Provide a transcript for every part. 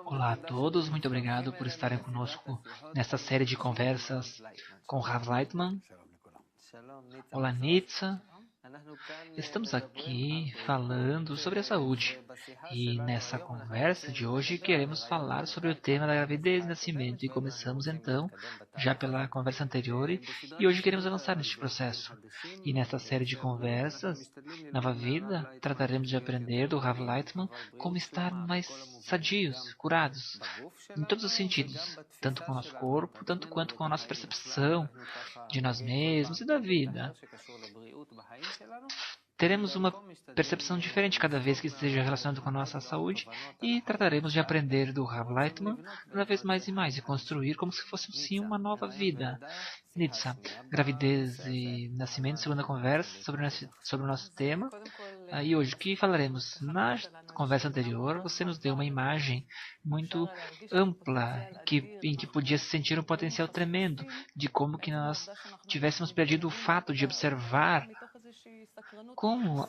Olá a todos, muito obrigado por estarem conosco nesta série de conversas com Rav Leitman. Olá, Nitsa. Estamos aqui falando sobre a saúde e nessa conversa de hoje queremos falar sobre o tema da gravidez e nascimento e começamos então já pela conversa anterior e hoje queremos avançar neste processo. E nesta série de conversas, Nova Vida, trataremos de aprender do Rav Leitman como estar mais sadios, curados, em todos os sentidos, tanto com o nosso corpo, tanto quanto com a nossa percepção de nós mesmos e da vida. Teremos uma percepção diferente cada vez que esteja relacionado com a nossa saúde e trataremos de aprender do Rav Leitman cada vez mais e mais e construir como se fosse sim uma nova vida. Nitsa, gravidez e nascimento, segunda conversa sobre o nosso tema. E hoje, o que falaremos? Na conversa anterior, você nos deu uma imagem muito ampla, em que podia se sentir um potencial tremendo, de como que nós tivéssemos perdido o fato de observar como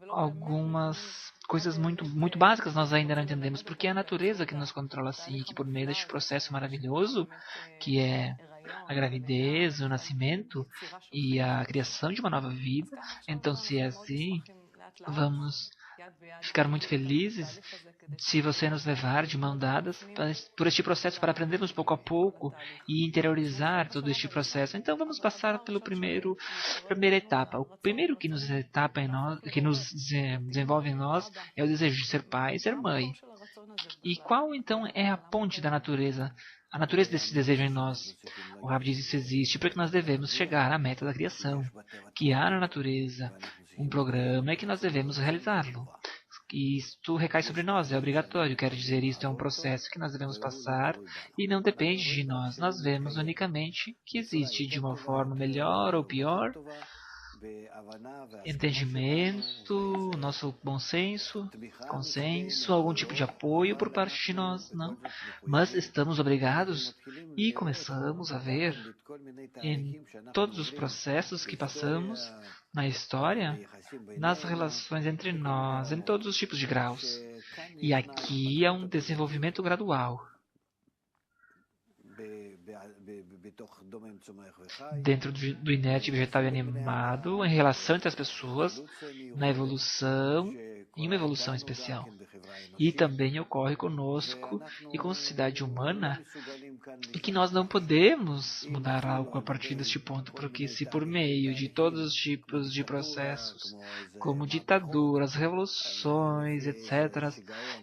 algumas coisas muito básicas nós ainda não entendemos, porque é a natureza que nos controla assim, que por meio deste processo maravilhoso, que é a gravidez, o nascimento e a criação de uma nova vida, então se é assim, vamos ficar muito felizes se você nos levar de mão dadas por este processo para aprendermos pouco a pouco e interiorizar todo este processo. Então vamos passar pelo primeira etapa. O primeiro que nos etapa em nós, que nos desenvolve em nós é o desejo de ser pai e ser mãe. E qual então é a ponte da natureza? A natureza desse desejo em nós. O Rav diz isso existe porque nós devemos chegar à meta da criação, que há na natureza um programa e que nós devemos realizá-lo. E isto recai sobre nós, é obrigatório. Quero dizer, isto é um processo que nós devemos passar e não depende de nós. Nós vemos unicamente que existe de uma forma melhor ou pior, entendimento, nosso bom senso, consenso, algum tipo de apoio por parte de nós, não. Mas estamos obrigados e começamos a ver em todos os processos que passamos na história, nas relações entre nós, em todos os tipos de graus. E aqui é um desenvolvimento gradual. Dentro do inerte vegetal e animado, em relação entre as pessoas, na evolução, em uma evolução especial. E também ocorre conosco e com a sociedade humana, e que nós não podemos mudar algo a partir deste ponto, porque se por meio de todos os tipos de processos, como ditaduras, revoluções, etc.,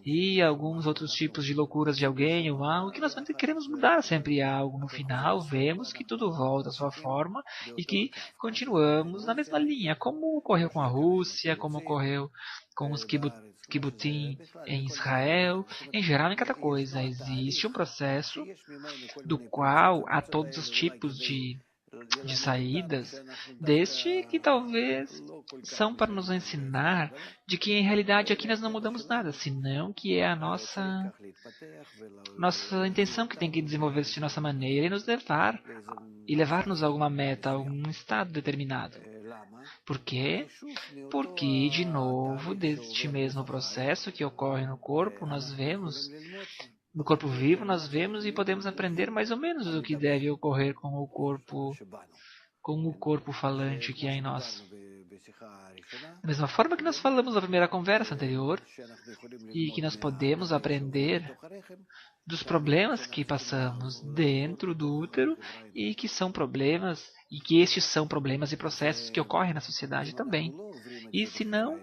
e alguns outros tipos de loucuras de alguém ou algo, que nós queremos mudar sempre algo. No final, vemos que tudo volta à sua forma e que continuamos na mesma linha, como ocorreu com a Rússia, como ocorreu com os Kibbutzim em Israel, em geral em cada coisa. Existe um processo do qual há todos os tipos de saídas, deste que talvez são para nos ensinar de que em realidade aqui nós não mudamos nada, senão que é a nossa intenção que tem que desenvolver-se de nossa maneira e nos levar-nos a alguma meta, a algum estado determinado. Por quê? Porque, de novo, deste mesmo processo que ocorre no corpo, nós vemos, no corpo vivo, nós vemos e podemos aprender mais ou menos o que deve ocorrer com o corpo falante que há em nós. Da mesma forma que nós falamos na primeira conversa anterior, e que nós podemos aprender dos problemas que passamos dentro do útero e que são problemas e que estes são problemas e processos que ocorrem na sociedade também. E se não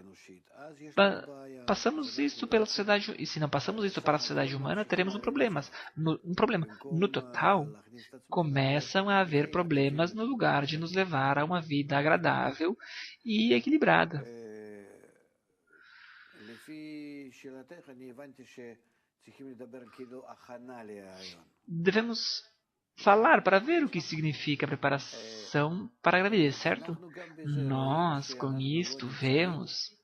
passamos isso pela sociedade, e se não passamos isso para a sociedade humana, teremos um problema. No total, começam a haver problemas no lugar de nos levar a uma vida agradável e equilibrada. Devemos falar para ver o que significa a preparação para a gravidez, certo? Nós, com isto, vemos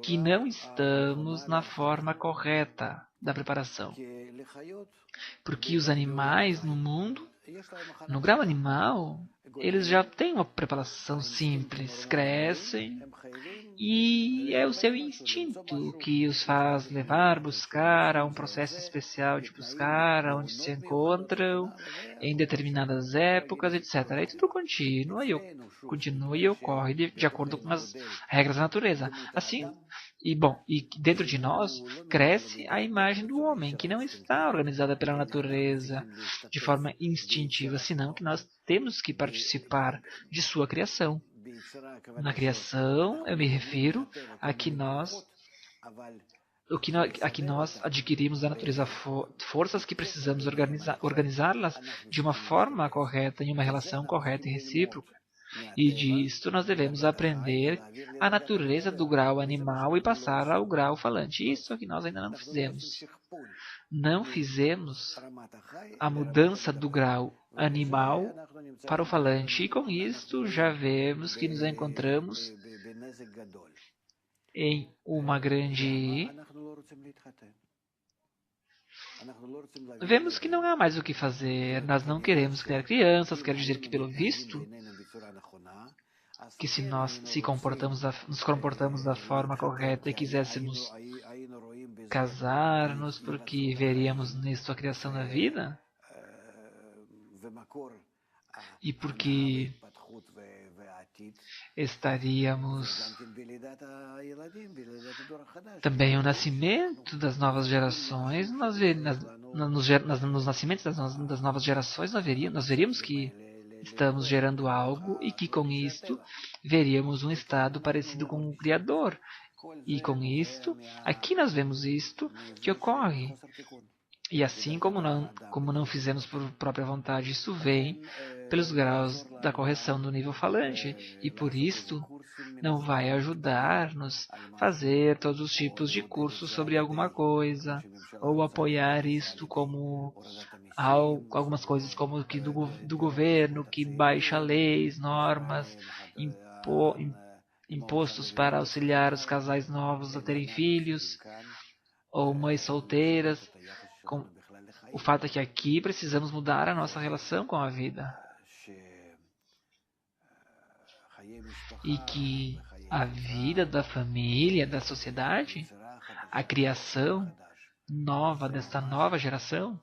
que não estamos na forma correta da preparação. Porque os animais no mundo, no grau animal, eles já têm uma preparação simples, crescem E é o seu instinto que os faz levar, buscar a um processo especial de buscar onde se encontram em determinadas épocas, etc. E tudo continua e ocorre de acordo com as regras da natureza. Assim, e dentro de nós cresce a imagem do homem, que não está organizada pela natureza de forma instintiva, senão que nós temos que participar de sua criação. Na criação, eu me refiro a que nós adquirimos da natureza forças que precisamos organizá-las de uma forma correta, em uma relação correta e recíproca. E disto nós devemos aprender a natureza do grau animal e passar ao grau falante. Isso é que nós ainda não fizemos. Não fizemos a mudança do grau animal para o falante. E com isto já vemos que nos encontramos em uma grande... Vemos que não há mais o que fazer. Nós não queremos criar crianças. Quer dizer que, pelo visto, que se nós nos comportamos da forma correta e quiséssemos casar-nos porque veríamos nisto a criação da vida, e porque estaríamos também o nascimento das novas gerações, nos nascimentos das novas gerações nós veríamos que estamos gerando algo e que com isto veríamos um estado parecido com o Criador. E com isto, aqui nós vemos isto que ocorre. E assim como não fizemos por própria vontade, isso vem pelos graus da correção do nível falante. E por isto não vai ajudar-nos a fazer todos os tipos de cursos sobre alguma coisa, ou apoiar isto como algumas coisas como que do governo, que baixa leis, normas, impostos para auxiliar os casais novos a terem filhos, ou mães solteiras. O fato é que aqui precisamos mudar a nossa relação com a vida. E que a vida da família, da sociedade, a criação nova desta nova geração,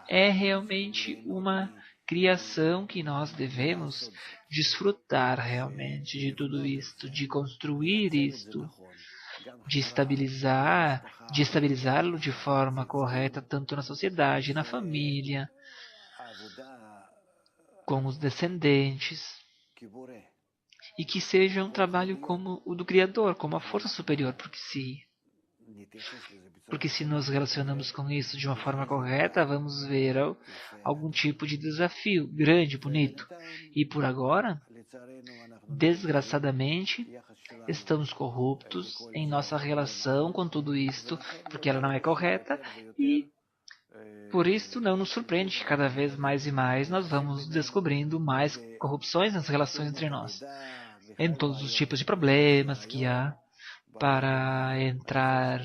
é realmente uma criação que nós devemos desfrutar realmente de tudo isto, de construir isto, de estabilizá-lo de forma correta, tanto na sociedade, na família, com os descendentes, e que seja um trabalho como o do Criador, como a força superior, porque se nos relacionamos com isso de uma forma correta, vamos ver algum tipo de desafio grande, bonito. E por agora, desgraçadamente, estamos corruptos em nossa relação com tudo isto, porque ela não é correta, e por isso não nos surpreende que cada vez mais e mais nós vamos descobrindo mais corrupções nas relações entre nós, em todos os tipos de problemas que há para entrar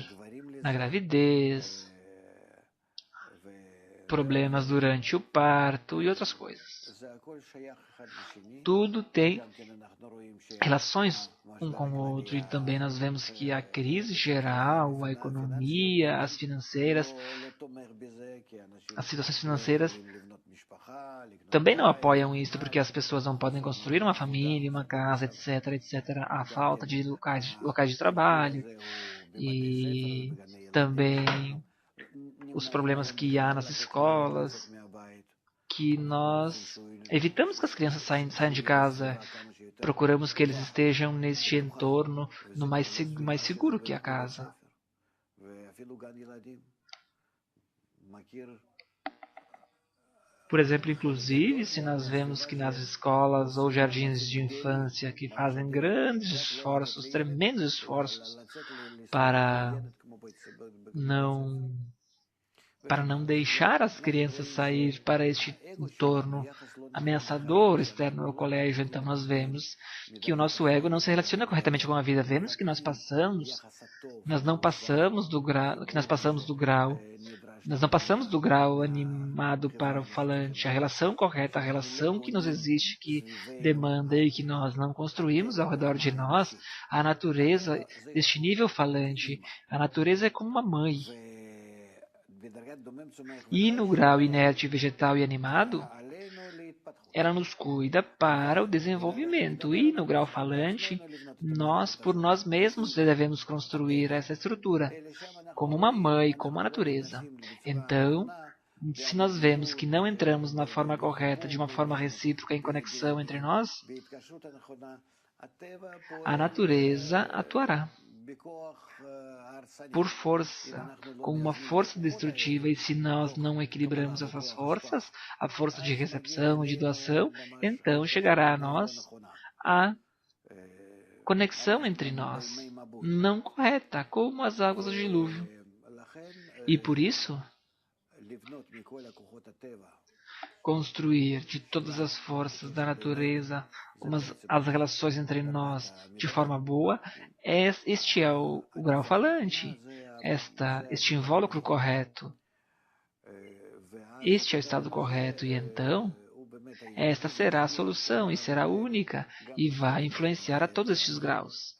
na gravidez, problemas durante o parto e outras coisas. Tudo tem relações um com o outro, e também nós vemos que a crise geral, a economia, as situações financeiras também não apoiam isso, porque as pessoas não podem construir uma família, uma casa, etc, etc. A falta de locais de trabalho e também os problemas que há nas escolas, que nós evitamos que as crianças saiam de casa, procuramos que eles estejam neste entorno no mais seguro que a casa. Por exemplo, inclusive, se nós vemos que nas escolas ou jardins de infância que fazem grandes esforços, tremendos esforços para não deixar as crianças sair para este entorno ameaçador externo ao colégio, então nós vemos que o nosso ego não se relaciona corretamente com a vida. Vemos que nós passamos do grau Nós não passamos do grau animado para o falante. A relação correta, a relação que nos existe, que demanda e que nós não construímos ao redor de nós, a natureza deste nível falante. A natureza é como uma mãe. E no grau inerte, vegetal e animado, ela nos cuida para o desenvolvimento. E no grau falante, nós, por nós mesmos, devemos construir essa estrutura, como uma mãe, como a natureza. Então, se nós vemos que não entramos na forma correta, de uma forma recíproca em conexão entre nós, a natureza atuará por força, com uma força destrutiva, e se nós não equilibramos essas forças, a força de recepção e de doação, então chegará a nós a conexão entre nós, não correta, como as águas do dilúvio. E por isso, construir de todas as forças da natureza as relações entre nós de forma boa, este é o grau falante, este invólucro correto, este é o estado correto, e então esta será a solução e será única e vai influenciar a todos estes graus.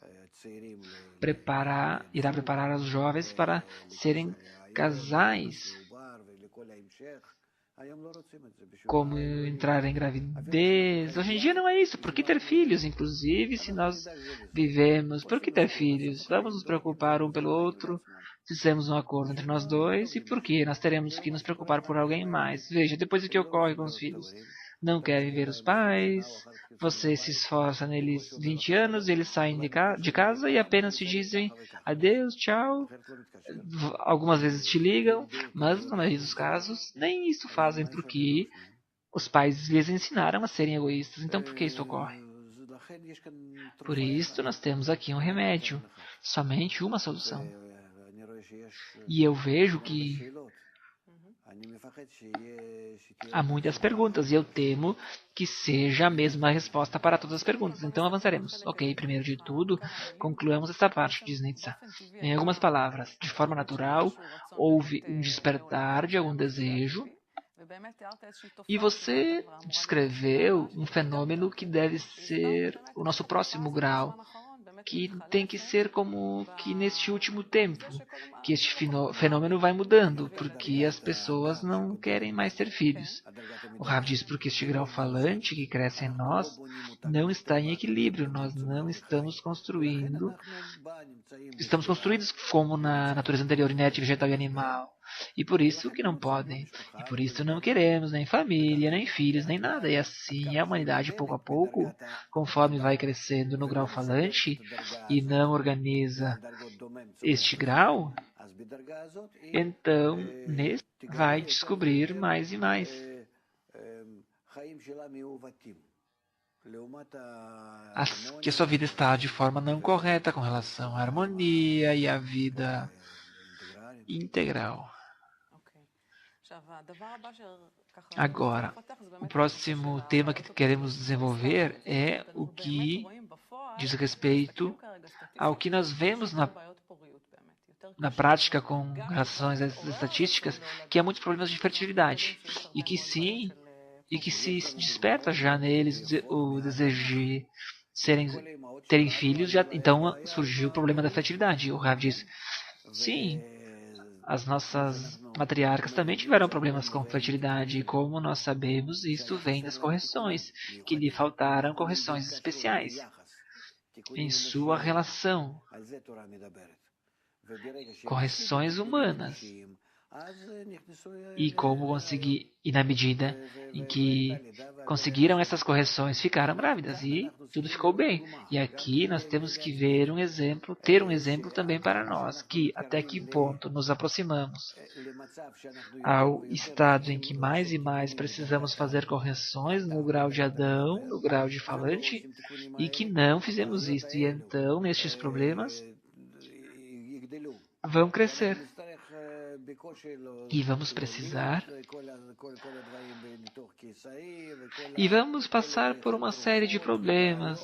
Irá preparar os jovens para serem casais, como entrar em gravidez. Hoje em dia não é isso. Por que ter filhos? Inclusive, se nós vivemos, por que ter filhos? Vamos nos preocupar um pelo outro, fizemos um acordo entre nós dois, e por que nós teremos que nos preocupar por alguém mais? Veja, depois o que ocorre com os filhos? Não querem ver os pais, você se esforça neles 20 anos, eles saem de casa e apenas te dizem adeus, tchau. Algumas vezes te ligam, mas na maioria dos casos nem isso fazem, porque os pais lhes ensinaram a serem egoístas. Então por que isso ocorre? Por isso nós temos aqui um remédio, somente uma solução. E eu vejo que há muitas perguntas e eu temo que seja a mesma resposta para todas as perguntas. Então avançaremos. Ok, primeiro de tudo, concluamos essa parte, diz Nitsa. Em algumas palavras, de forma natural, houve um despertar de algum desejo e você descreveu um fenômeno que deve ser o nosso próximo grau, que tem que ser como que neste último tempo, que este fenômeno vai mudando, porque as pessoas não querem mais ter filhos. O Rav diz porque este grau falante que cresce em nós não está em equilíbrio, nós não estamos construindo, estamos construídos como na natureza anterior, inerte, vegetal e animal. E por isso que não podem. E por isso não queremos nem família, nem filhos, nem nada. E assim a humanidade, pouco a pouco, conforme vai crescendo no grau falante e não organiza este grau, então nesse vai descobrir mais e mais. Que a sua vida está de forma não correta com relação à harmonia e à vida integral. Agora, o próximo tema que queremos desenvolver é o que diz respeito ao que nós vemos na prática com relação a essas estatísticas, que há muitos problemas de fertilidade e que se desperta já neles o desejo de terem filhos, então surgiu o problema da fertilidade. O Rav diz, sim, as nossas matriarcas também tiveram problemas com fertilidade, e como nós sabemos, isto vem das correções, que lhe faltaram correções especiais em sua relação, correções humanas. E como conseguir, e na medida em que conseguiram essas correções, ficaram grávidas e tudo ficou bem. E aqui nós temos que ver ter um exemplo também para nós, que até que ponto nos aproximamos ao estado em que mais e mais precisamos fazer correções no grau de Adão, no grau de falante, e que não fizemos isto. E então, nestes problemas, vão crescer. E vamos precisar. E vamos passar por uma série de problemas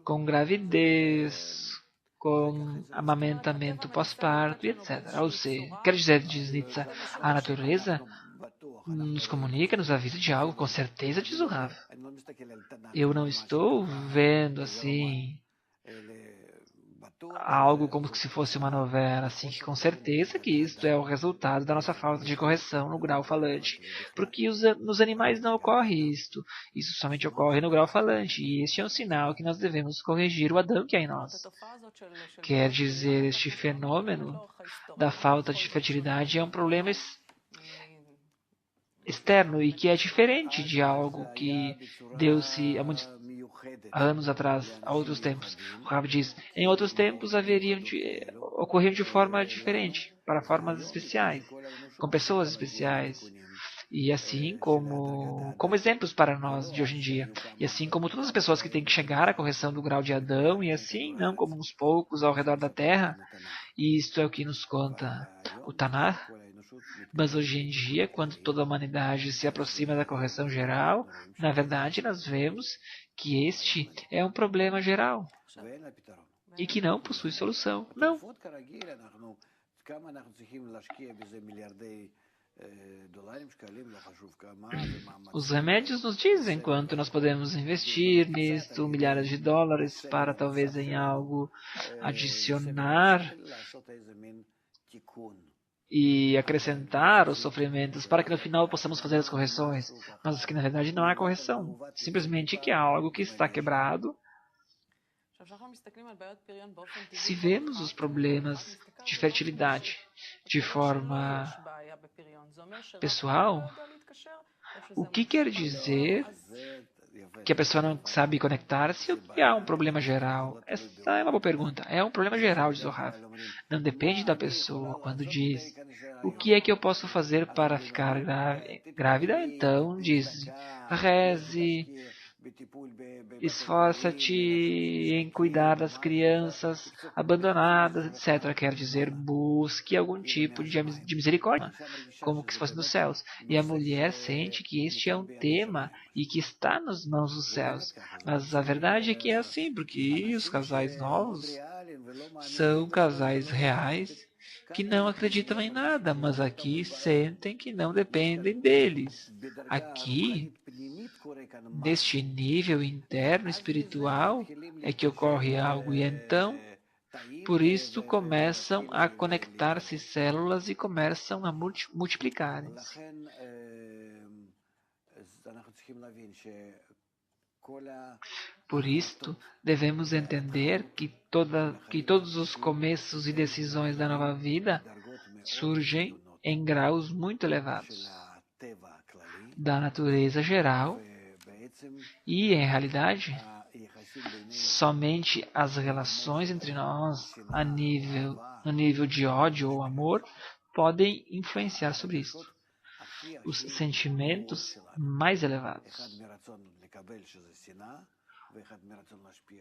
com gravidez, com amamentamento pós-parto, etc. Ou seja, quer dizer, diz Nietzsche, a natureza nos comunica, nos avisa de algo, com certeza, diz o Rav. Eu não estou vendo assim algo como se fosse uma novela, assim, que com certeza que isto é o resultado da nossa falta de correção no grau falante. Porque nos animais não ocorre isto. Isso somente ocorre no grau falante. E este é um sinal que nós devemos corrigir o Adão que há em nós. Quer dizer, este fenômeno da falta de fertilidade é um problema externo e que é diferente de algo que deu-se há anos atrás, há outros tempos. O Rav diz, em outros tempos ocorriam de forma diferente, para formas especiais, com pessoas especiais, e assim como exemplos para nós de hoje em dia. E assim como todas as pessoas que têm que chegar à correção do grau de Adão, e assim, não como uns poucos ao redor da Terra, e isto é o que nos conta o Tanar. Mas hoje em dia, quando toda a humanidade se aproxima da correção geral, na verdade nós vemos que este é um problema geral e que não possui solução. Não. Os remédios nos dizem quanto nós podemos investir nisto, milhares de dólares para talvez em algo adicionar e acrescentar os sofrimentos para que no final possamos fazer as correções. Mas que na verdade não há correção. Simplesmente que há algo que está quebrado. Se vemos os problemas de fertilidade de forma pessoal, o que quer dizer que a pessoa não sabe conectar-se ou que há um problema geral? Essa é uma boa pergunta. É um problema geral, diz o Rav. Não depende da pessoa quando diz o que é que eu posso fazer para ficar grávida? Então diz, reze, esforça-te em cuidar das crianças abandonadas, etc. Quer dizer, busque algum tipo de misericórdia, como que se fosse nos céus. E a mulher sente que este é um tema e que está nas mãos dos céus. Mas a verdade é que é assim, porque os casais novos são casais reais que não acreditam em nada, mas aqui sentem que não dependem deles. Aqui, neste nível interno espiritual, é que ocorre algo e então, por isso, começam a conectar-se células e começam a multiplicarem-se. Por isto, devemos entender que todos os começos e decisões da nova vida surgem em graus muito elevados da natureza geral e, em realidade, somente as relações entre nós no nível de ódio ou amor podem influenciar sobre isso. Os sentimentos mais elevados.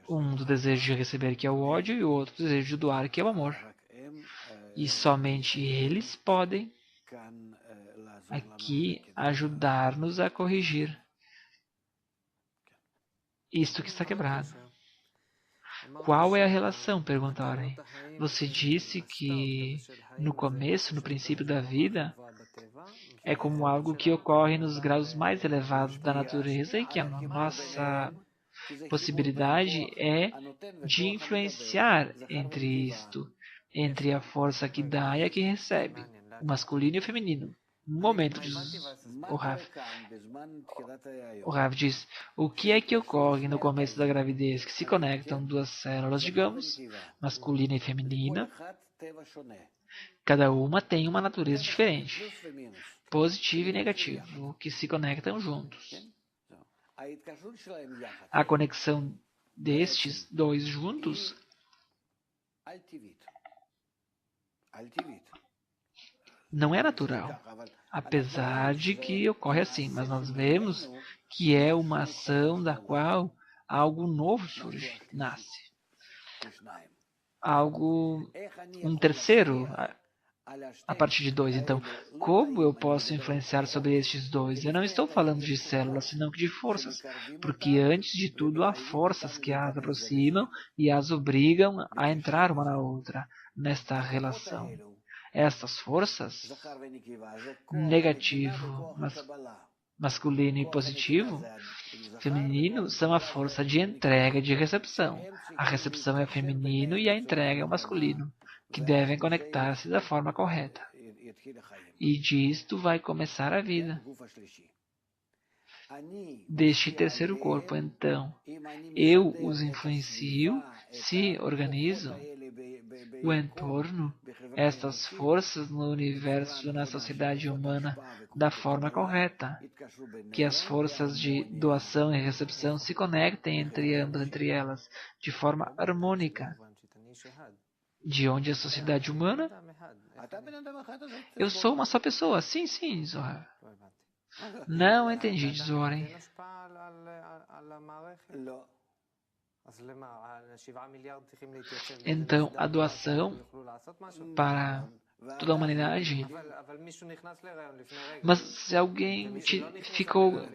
Um do desejo de receber, que é o ódio, e o outro do desejo de doar, que é o amor. E somente eles podem aqui ajudar-nos a corrigir isto que está quebrado. Qual é a relação? Pergunta Oren. Você disse que no começo, no princípio da vida, é como algo que ocorre nos graus mais elevados da natureza e que a nossa possibilidade é de influenciar entre a força que dá e a que recebe, o masculino e o feminino. Um momento, diz o Rav. O Rav diz, o que é que ocorre no começo da gravidez? Que se conectam duas células, digamos, masculina e feminina. Cada uma tem uma natureza diferente, positivo e negativo, que se conectam juntos. A conexão destes dois juntos não é natural, apesar de que ocorre assim, mas nós vemos que é uma ação da qual algo novo surge, nasce. Um terceiro a partir de 2. Então, como eu posso influenciar sobre estes 2? Eu não estou falando de células, senão que de forças, porque antes de tudo há forças que as aproximam e as obrigam a entrar uma na outra nesta relação. Estas forças, negativo, masculino e positivo, feminino, são a força de entrega e de recepção. A recepção é feminino e a entrega é o masculino, que devem conectar-se da forma correta. E disto vai começar a vida. Deste terceiro corpo, então, eu os influencio, se organizo o entorno, estas forças no universo, na sociedade humana, da forma correta, que as forças de doação e recepção se conectem entre elas, de forma harmônica. De onde a sociedade humana? Eu sou uma só pessoa. Sim, Zohar. Não entendi, Zoren. Então, a doação para toda a humanidade. Mas se alguém ficou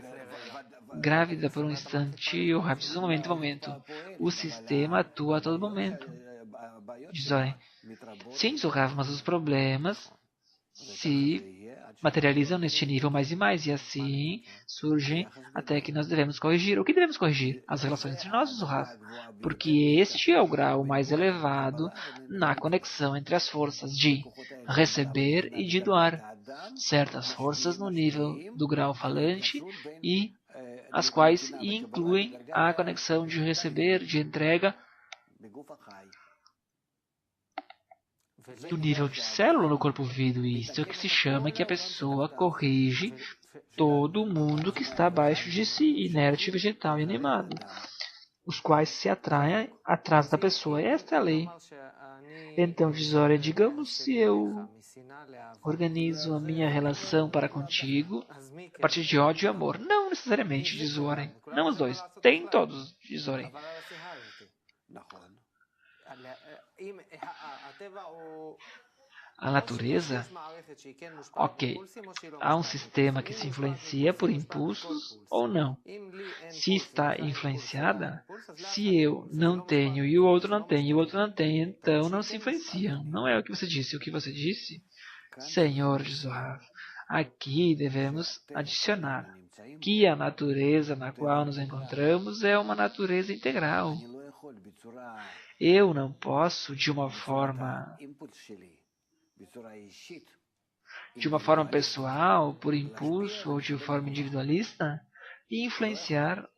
grávida por um instante, ou diz um momento. O sistema atua a todo momento. Diz, sim, Zohar, mas os problemas se materializam neste nível mais e mais, e assim surgem até que nós devemos corrigir. O que devemos corrigir? As relações entre nós, Zohar, porque este é o grau mais elevado na conexão entre as forças de receber e de doar. Certas forças no nível do grau falante e as quais incluem a conexão de receber, de entrega, do nível de célula no corpo vivo. Isto é o que se chama que a pessoa corrige todo o mundo que está abaixo de si, inerte, vegetal e animado, os quais se atraem atrás da pessoa. Esta é a lei. Então, Zora, digamos se eu organizo a minha relação para contigo a partir de ódio e amor. Não necessariamente, diz Zoren. Não os dois. Tem todos, diz Zoren. A natureza? Ok. Há um sistema que se influencia por impulsos ou não. Se está influenciada, se eu não tenho e o outro não tem e o outro não tem, então não se influenciam. Não é o que você disse. O que você disse, Senhor Zohar, aqui devemos adicionar que a natureza na qual nos encontramos é uma natureza integral. Eu não posso, de uma forma pessoal, por impulso ou de forma individualista, influenciar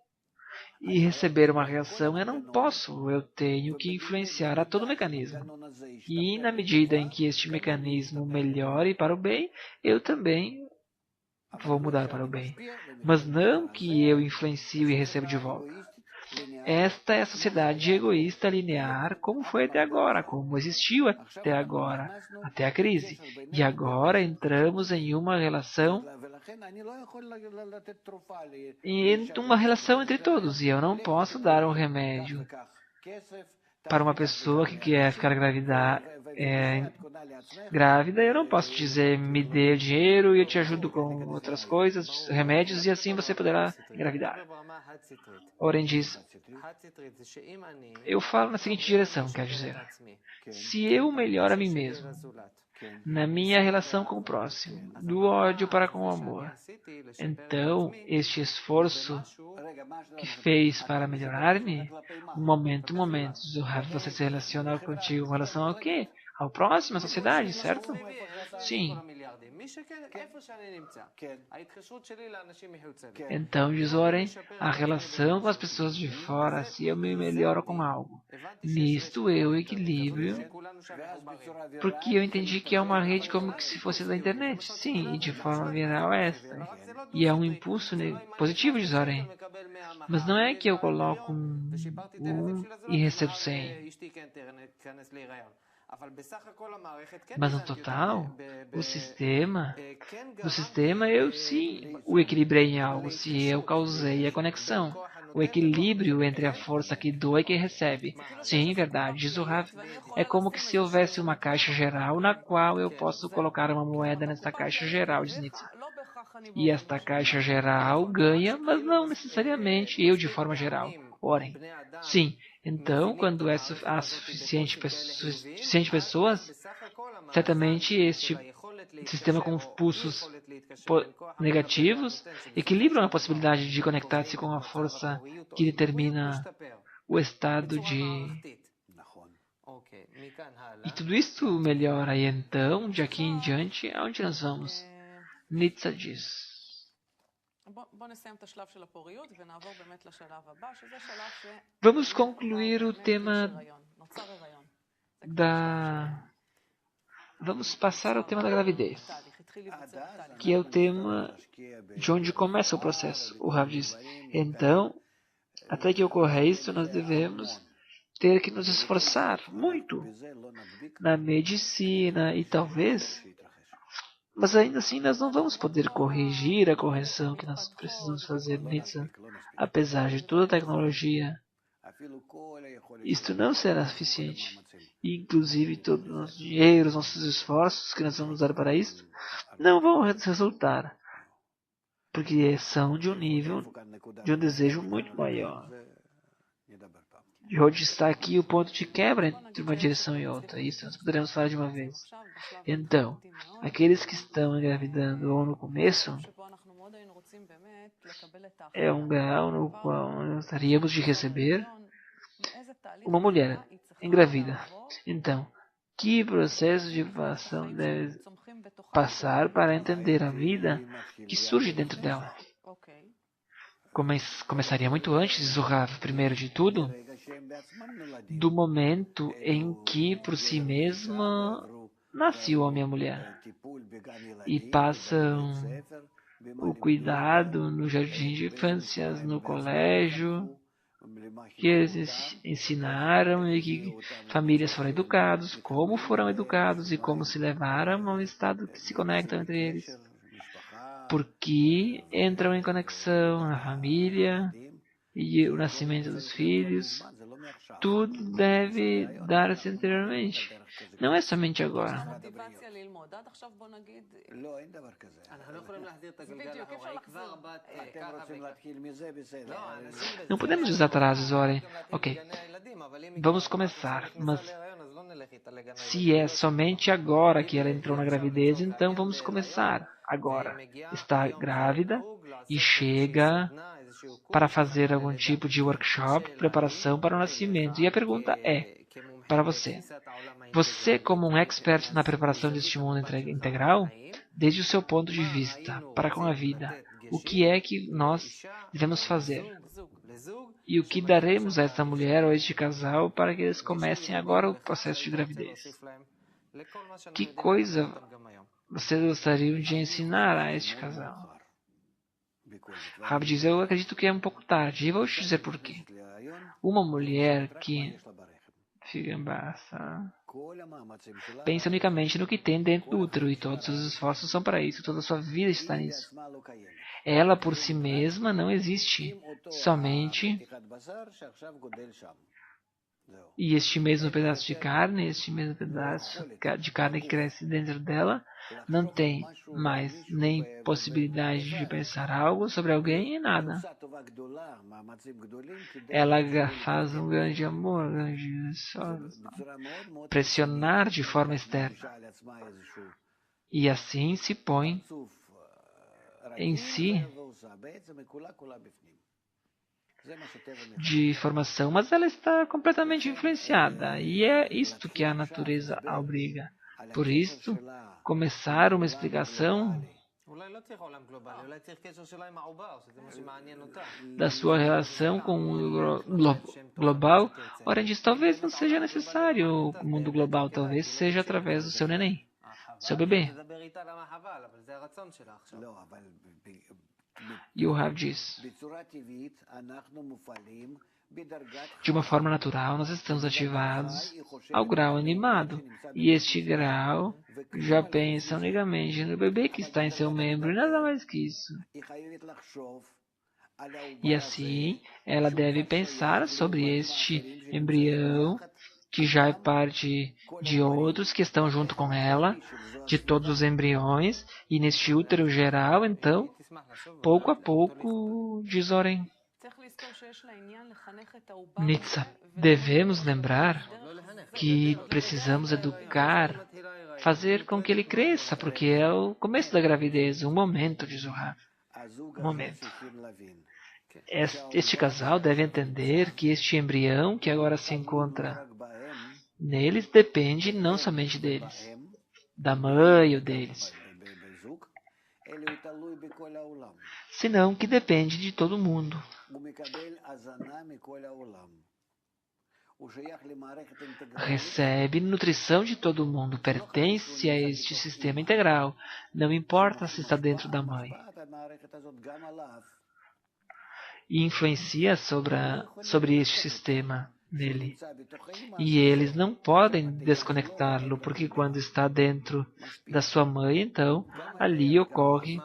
e receber uma reação. Eu não posso, eu tenho que influenciar a todo o mecanismo. E na medida em que este mecanismo melhore para o bem, eu também vou mudar para o bem. Mas não que eu influencio e recebo de volta. Esta é a sociedade egoísta linear como foi até agora, como existiu até agora, até a crise. E agora entramos em uma relação entre todos. E eu não posso dar um remédio para uma pessoa que quer ficar grávida. Eu não posso dizer, me dê dinheiro e eu te ajudo com outras coisas, remédios, e assim você poderá engravidar. Oren diz, eu falo na seguinte direção, quer dizer, se eu melhoro a mim mesmo, na minha relação com o próximo, do ódio para com o amor, então este esforço que fez para melhorar-me, momento, Zohar, você se relaciona contigo com relação ao quê? Ao próximo, à sociedade, certo? Sim. Então, diz Oren, a relação com as pessoas de fora, se eu me melhoro com algo. Nisto eu equilíbrio, porque eu entendi que é uma rede como que se fosse da internet. Sim, e de forma viral esta. E é um impulso positivo, diz Oren. Mas não é que eu coloco um e recebo 100. Mas no total, o sistema eu sim o equilibrei em algo, se eu causei a conexão. o equilíbrio entre a força que doa e que recebe. Sim, verdade, diz o Rav. É como que se houvesse uma caixa geral na qual eu posso colocar uma moeda nesta caixa geral, diz Nietzsche. E esta caixa geral ganha, mas não necessariamente eu de forma geral. Orem. Sim, então, quando há suficiente pessoas, certamente este sistema com pulsos negativos equilibram a possibilidade de conectar-se com a força que determina o estado de... E tudo isso melhora. E então, de aqui em diante, aonde nós vamos? Nietzsche diz. Vamos concluir o tema da... Vamos passar ao tema da gravidez, que é o tema de onde começa o processo. O Rav diz, então, até que ocorra isso, nós devemos ter que nos esforçar muito na medicina e talvez, mas ainda assim nós não vamos poder corrigir a correção que nós precisamos fazer nisso, apesar de toda a tecnologia. Isto não será suficiente. E, inclusive, todo o nosso dinheiro, os nossos esforços que nós vamos usar para isso, não vão resultar. Porque são de um nível, de um desejo muito maior. De onde está aqui o ponto de quebra entre uma direção e outra. Isso nós poderemos falar de uma vez. Então, aqueles que estão engravidando ou no começo, é um grau no qual nós gostaríamos de receber uma mulher engravida. Então, que processo de evolução deve passar para entender a vida que surge dentro dela? Começaria muito antes, Zohar, primeiro de tudo, do momento em que por si mesma nasce o homem e a mulher e passam o cuidado no jardim de infância, no colégio, que eles ensinaram e que famílias foram educados, como foram educados e como se levaram ao estado que se conectam entre eles. Porque entram em conexão na família e o nascimento dos filhos. Tudo deve dar-se anteriormente. Não é somente agora. Não podemos desatrasar, olhem. Ok, vamos começar, mas se é somente agora que ela entrou na gravidez, então vamos começar agora. Está grávida e chega para fazer algum tipo de workshop, preparação para o nascimento. E a pergunta é, para você, você como um expert na preparação deste mundo integral, desde o seu ponto de vista, para com a vida, o que é que nós devemos fazer? E o que daremos a esta mulher ou a este casal para que eles comecem agora o processo de gravidez? Que coisa vocês gostariam de ensinar a este casal? Rabi diz, eu acredito que é um pouco tarde, e vou te dizer por quê. Uma mulher que fica embaraçada pensa unicamente no que tem dentro do útero, e todos os esforços são para isso, toda a sua vida está nisso. Ela por si mesma não existe, somente e este mesmo pedaço de carne, este mesmo pedaço de carne que cresce dentro dela, não tem mais nem possibilidade de pensar algo sobre alguém e nada. Ela faz um grande amor, grande esforço, pressionar de forma externa. E assim se põe em si de formação, mas ela está completamente influenciada, e é isto que a natureza a obriga. Por isso, começar uma explicação da sua relação com o mundo global, ora diz, talvez não seja necessário o mundo global, talvez seja através do seu neném, seu bebê. E o Rav diz, de uma forma natural, nós estamos ativados ao grau animado, e este grau já pensa unicamente no bebê que está em seu membro, e nada mais que isso. E assim, ela deve pensar sobre este embrião, que já é parte de outros que estão junto com ela, de todos os embriões, e neste útero geral, então, pouco a pouco, diz Oren Nitsa, devemos lembrar que precisamos educar, fazer com que ele cresça, porque é o começo da gravidez, um momento de Zohar. Um momento. Este casal deve entender que este embrião que agora se encontra neles depende não somente deles, da mãe ou deles, senão que depende de todo mundo. Recebe nutrição de todo mundo, pertence a este sistema integral, não importa se está dentro da mãe. E influencia sobre este sistema nele. E eles não podem desconectá-lo, porque quando está dentro da sua mãe, então ali ocorre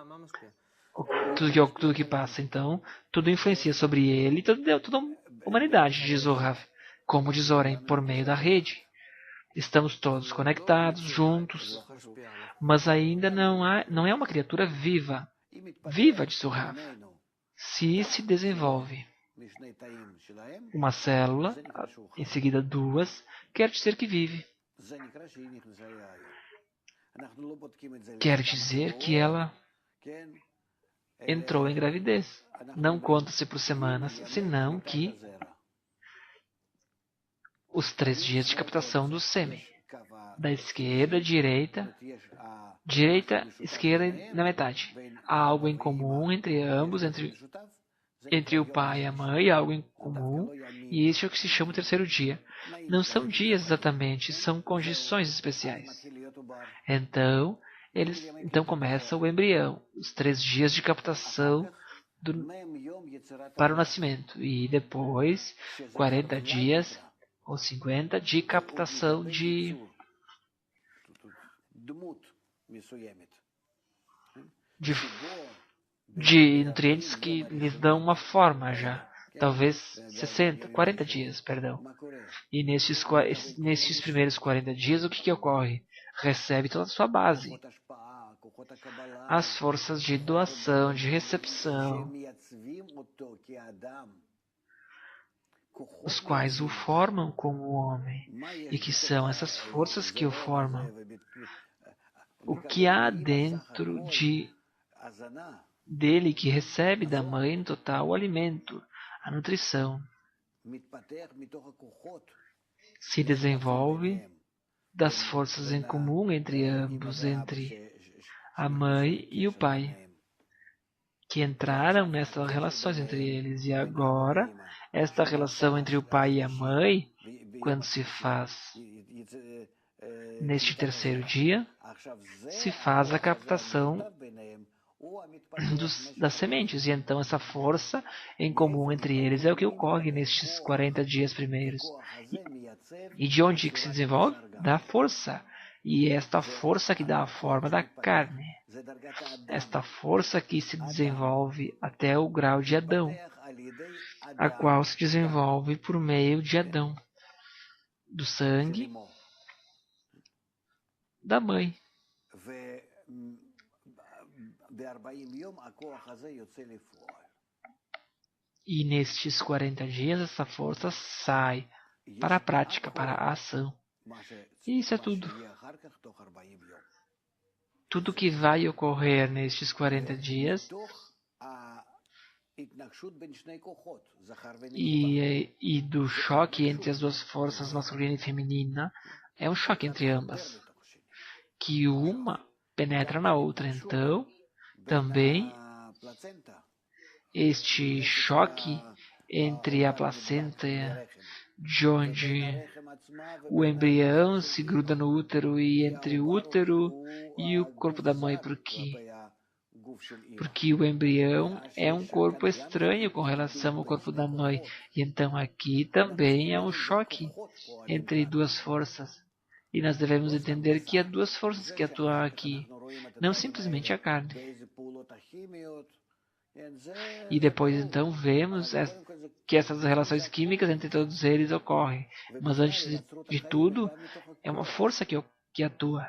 tudo que passa. Então, tudo influencia sobre ele e toda a humanidade, diz Zohar, como diz Oren, por meio da rede. Estamos todos conectados, juntos, mas ainda não é uma criatura viva de Zohar. Se desenvolve uma célula, em seguida duas, quer dizer que vive. Quer dizer que ela entrou em gravidez. Não conta-se por semanas, senão que os 3 dias de captação do sêmen. Da esquerda, direita, esquerda e na metade. Há algo em comum entre ambos, entre o pai e a mãe, algo em comum, e isso é o que se chama o 3º dia. Não são dias exatamente, são condições especiais. Então começa o embrião, os 3 dias de captação para o nascimento, e depois 40 dias ou 50 de captação de nutrientes que lhes dão uma forma já. Talvez 40 dias, perdão. E nesses primeiros 40 dias, o que ocorre? Recebe toda a sua base. As forças de doação, de recepção, os quais o formam como homem. E que são essas forças que o formam. O que há dentro dele que recebe da mãe no total o alimento, a nutrição, se desenvolve das forças em comum entre ambos, entre a mãe e o pai, que entraram nessas relações entre eles. E agora, esta relação entre o pai e a mãe, quando se faz neste 3º dia, se faz a captação das sementes. E então essa força em comum entre eles é o que ocorre nestes 40 dias primeiros. E de onde que se desenvolve? Da força. E esta força que dá a forma da carne. Esta força que se desenvolve até o grau de Adão, a qual se desenvolve por meio de Adão, do sangue da mãe. E nestes 40 dias essa força sai para a prática, para a ação. E isso é tudo. Tudo que vai ocorrer nestes 40 dias e do choque entre as duas forças masculina e feminina é um choque entre ambas, que uma penetra na outra. Então, também este choque entre a placenta, de onde o embrião se gruda no útero, e entre o útero e o corpo da mãe, porque o embrião é um corpo estranho com relação ao corpo da mãe. E então aqui também é um choque entre duas forças. E nós devemos entender que há duas forças que atuam aqui, não simplesmente a carne. E depois então vemos que essas relações químicas entre todos eles ocorrem. Mas antes de tudo, é uma força que atua.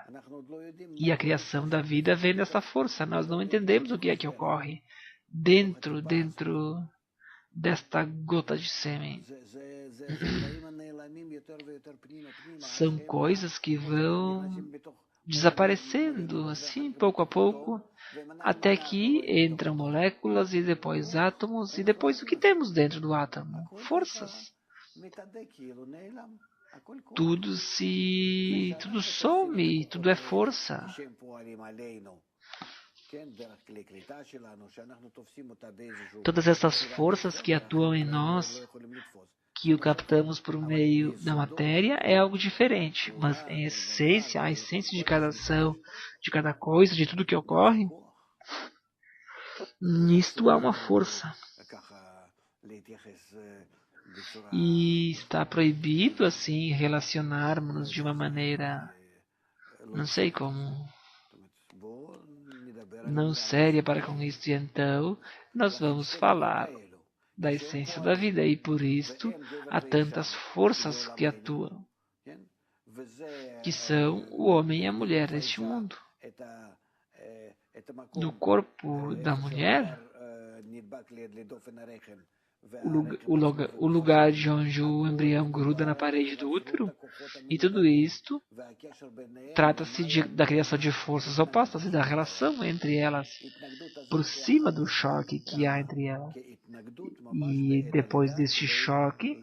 E a criação da vida vem dessa força. Nós não entendemos o que é que ocorre dentro desta gota de sêmen. São coisas que vão desaparecendo, assim, pouco a pouco, até que entram moléculas e depois átomos, e depois o que temos dentro do átomo? Forças. Tudo some, tudo é força. Todas essas forças que atuam em nós, que o captamos por meio da matéria, é algo diferente. Mas em essência, a essência de cada ação, de cada coisa, de tudo que ocorre, nisto há uma força. E está proibido, assim, relacionarmos de uma maneira, não sei como, não séria para com isso. E então, nós vamos falar da essência da vida, e por isto há tantas forças que atuam, que são o homem e a mulher neste mundo. No corpo da mulher, o lugar de onde o embrião gruda na parede do útero, e tudo isto trata-se da criação de forças opostas e da relação entre elas, por cima do choque que há entre elas. E depois deste choque,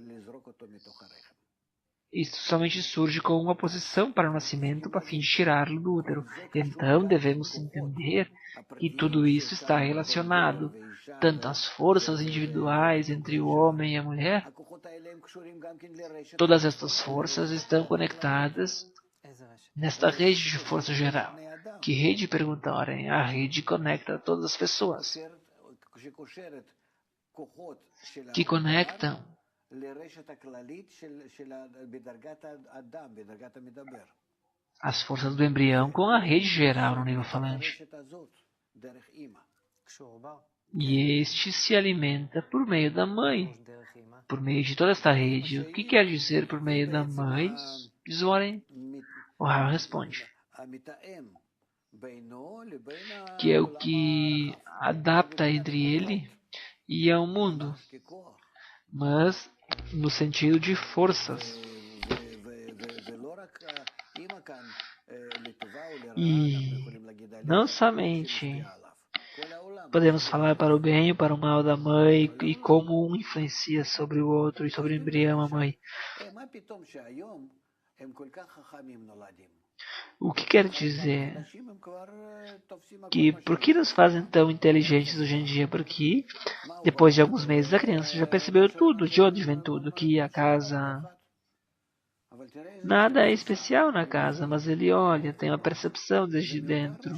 isto somente surge com uma posição para o nascimento, a fim de tirá-lo do útero. Então devemos entender que tudo isso está relacionado, tanto as forças individuais entre o homem e a mulher. Todas estas forças estão conectadas nesta rede de força geral. Que rede, perguntarem? A rede conecta todas as pessoas, que conectam as forças do embrião com a rede geral no nível falante. E este se alimenta por meio da mãe, por meio de toda esta rede. O que quer dizer por meio da mãe? Diz Warren. O Raul responde que é o que adapta entre ele e ao mundo, mas no sentido de forças. E não somente podemos falar para o bem ou para o mal da mãe e como um influencia sobre o outro e sobre o embrião, a mãe. O que quer dizer? Que por que nos fazem tão inteligentes hoje em dia? Porque depois de alguns meses a criança já percebeu tudo, de onde vem tudo, que a casa... Nada é especial na casa, mas ele olha, tem uma percepção desde dentro.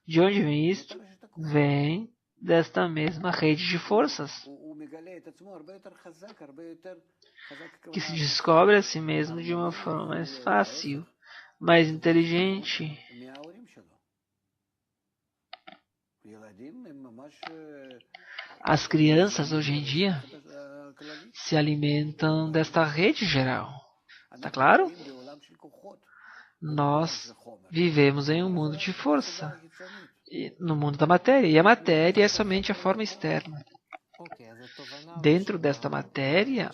De onde vem isto? Vem desta mesma rede de forças, que se descobre a si mesmo de uma forma mais fácil, mais inteligente. As crianças hoje em dia se alimentam desta rede geral. Está claro? Nós vivemos em um mundo de força, no mundo da matéria, e a matéria é somente a forma externa. Dentro desta matéria,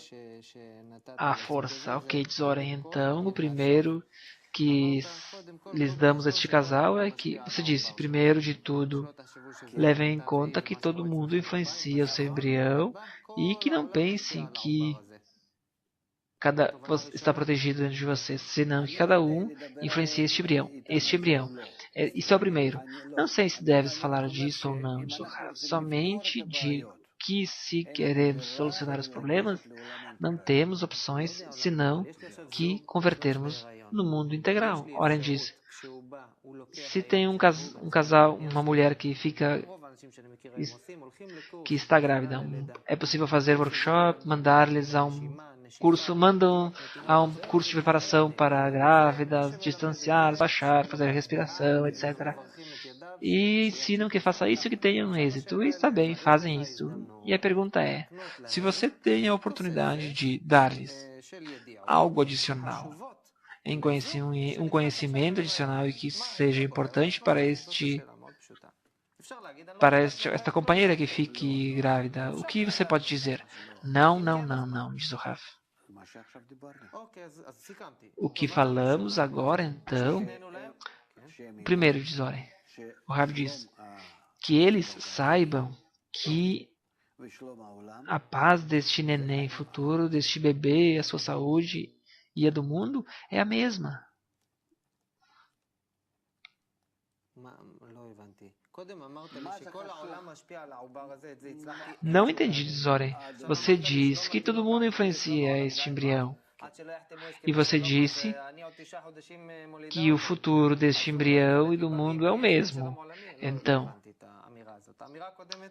a força. Ok, Zoren, então, o primeiro que lhes damos a este casal é que, você disse, primeiro de tudo, levem em conta que todo mundo influencia o seu embrião e que não pensem que cada está protegido dentro de você, senão que cada um influencia este embrião. Isso é o primeiro. Não sei se deves falar disso ou não, somente digo que se queremos solucionar os problemas, não temos opções senão que convertermos no mundo integral. Oren diz, se tem um casal, uma mulher que está grávida, é possível fazer workshop, mandar-lhes a um curso, mandam a um curso de preparação para grávidas, distanciar, baixar, fazer respiração, etc. e ensinam que faça isso e que tenham êxito. E está bem, fazem isso. E a pergunta é, se você tem a oportunidade de dar-lhes algo adicional, um conhecimento adicional e que seja importante para esta companheira que fique grávida, o que você pode dizer? Não, não, não, não, diz o Rav. O que falamos agora, então, primeiro, diz Oren, o Rav diz que eles saibam que a paz deste neném futuro, deste bebê, a sua saúde e a do mundo é a mesma. Não entendi, Zoren. Você diz que todo mundo influencia este embrião. E você disse que o futuro deste embrião e do mundo é o mesmo. Então,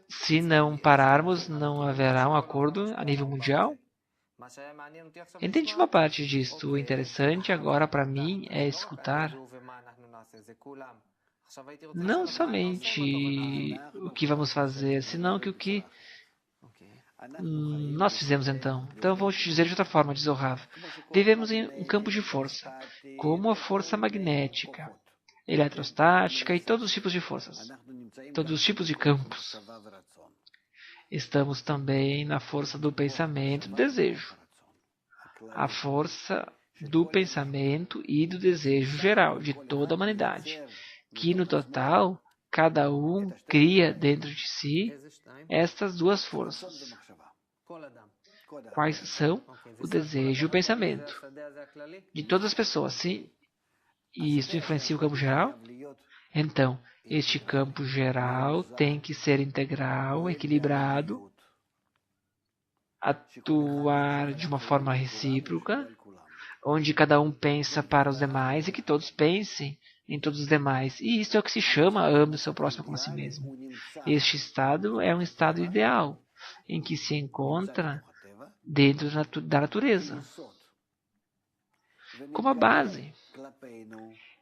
se não pararmos, não haverá um acordo a nível mundial? Entendi uma parte disto. O interessante agora para mim é escutar não somente o que vamos fazer, senão que o que nós fizemos então. Então vou te dizer de outra forma, diz o Rav. Vivemos em um campo de força, como a força magnética, eletrostática e todos os tipos de forças, todos os tipos de campos. Estamos também na força do pensamento e do desejo. A força do pensamento e do desejo geral de toda a humanidade, que no total cada um cria dentro de si estas duas forças. Quais são? O desejo e o pensamento. De todas as pessoas, sim? E isso influencia o campo geral? Então, este campo geral tem que ser integral, equilibrado, atuar de uma forma recíproca, onde cada um pensa para os demais e que todos pensem em todos os demais. E isso é o que se chama ame o seu próximo como a si mesmo. Este estado é um estado ideal, em que se encontra dentro da natureza, como a base.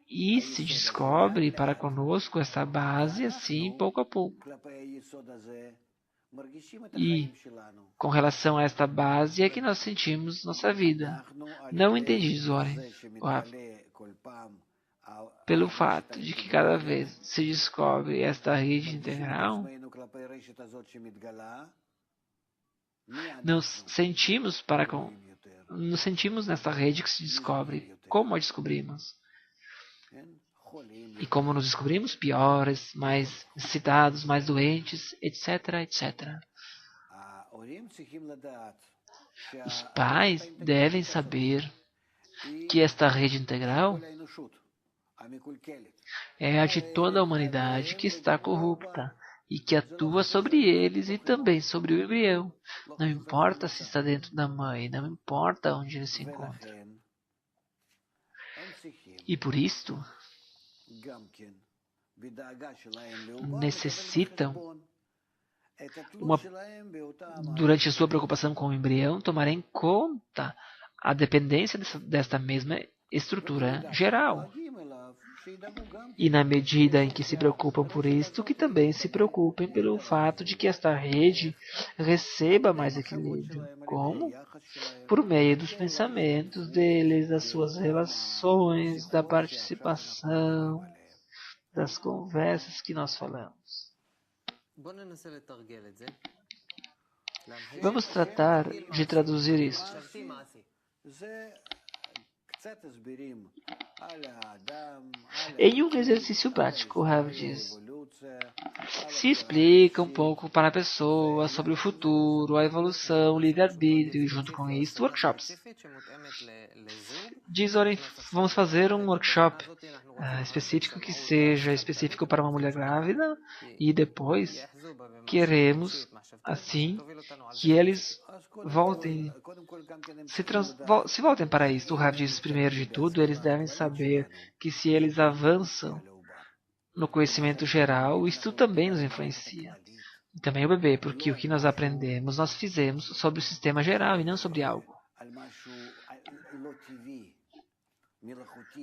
E se descobre para conosco essa base assim, pouco a pouco. E com relação a esta base é que nós sentimos nossa vida. Não entendi, Zoren. Pelo fato de que cada vez se descobre esta rede integral, nos sentimos nesta rede que se descobre. Como a descobrimos? E como nos descobrimos? Piores, mais necessitados, mais doentes, etc, etc. Os pais devem saber que esta rede integral é a de toda a humanidade que está corrupta e que atua sobre eles e também sobre o embrião. Não importa se está dentro da mãe, não importa onde ele se encontra. E por isto, necessitam, durante a sua preocupação com o embrião, tomar em conta a dependência desta mesma estrutura geral. E na medida em que se preocupam por isto, que também se preocupem pelo fato de que esta rede receba mais equilíbrio. Como? Por meio dos pensamentos deles, das suas relações, da participação, das conversas que nós falamos. Vamos tratar de traduzir isso. Em um exercício prático, o Rav diz, se explica um pouco para a pessoa sobre o futuro, a evolução, o livre-arbítrio e, junto com isso, workshops. Diz, olhem, vamos fazer um workshop específico que seja específico para uma mulher grávida e depois queremos, assim, que eles voltem, se voltem para isso. O Rav diz, primeiro de tudo, eles devem saber que se eles avançam no conhecimento geral, isto também nos influencia. E também o bebê, porque o que nós aprendemos, nós fizemos sobre o sistema geral e não sobre algo.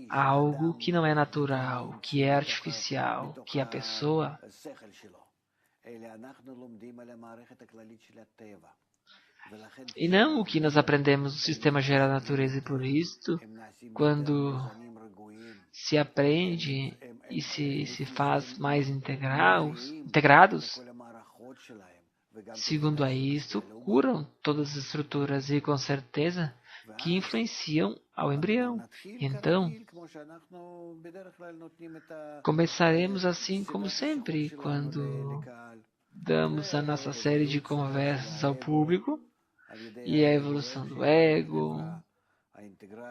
algo que não é natural, que é artificial, que a pessoa e não o que nós aprendemos do sistema geral da natureza. E por isso, quando se aprende e se faz mais integrados, segundo a isto, curam todas as estruturas e com certeza que influenciam ao embrião. Então, começaremos assim como sempre, quando damos a nossa série de conversas ao público e a evolução do ego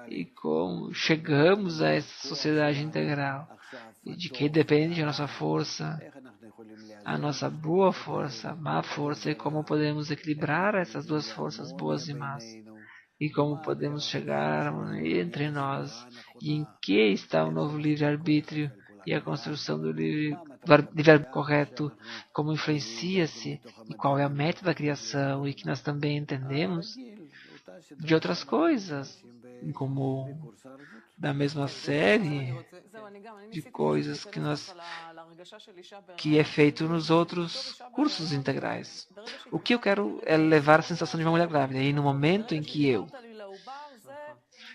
e como chegamos a essa sociedade integral e de que depende a nossa força, a nossa boa força, a má força e como podemos equilibrar essas duas forças boas e más e como podemos chegar à harmonia entre nós e em que está o novo livre-arbítrio e a construção do livre-arbítrio correto, como influencia-se e qual é a meta da criação e que nós também entendemos de outras coisas, como da mesma série de coisas que é feito nos outros cursos integrais. O que eu quero é levar a sensação de uma mulher grávida. E no momento em que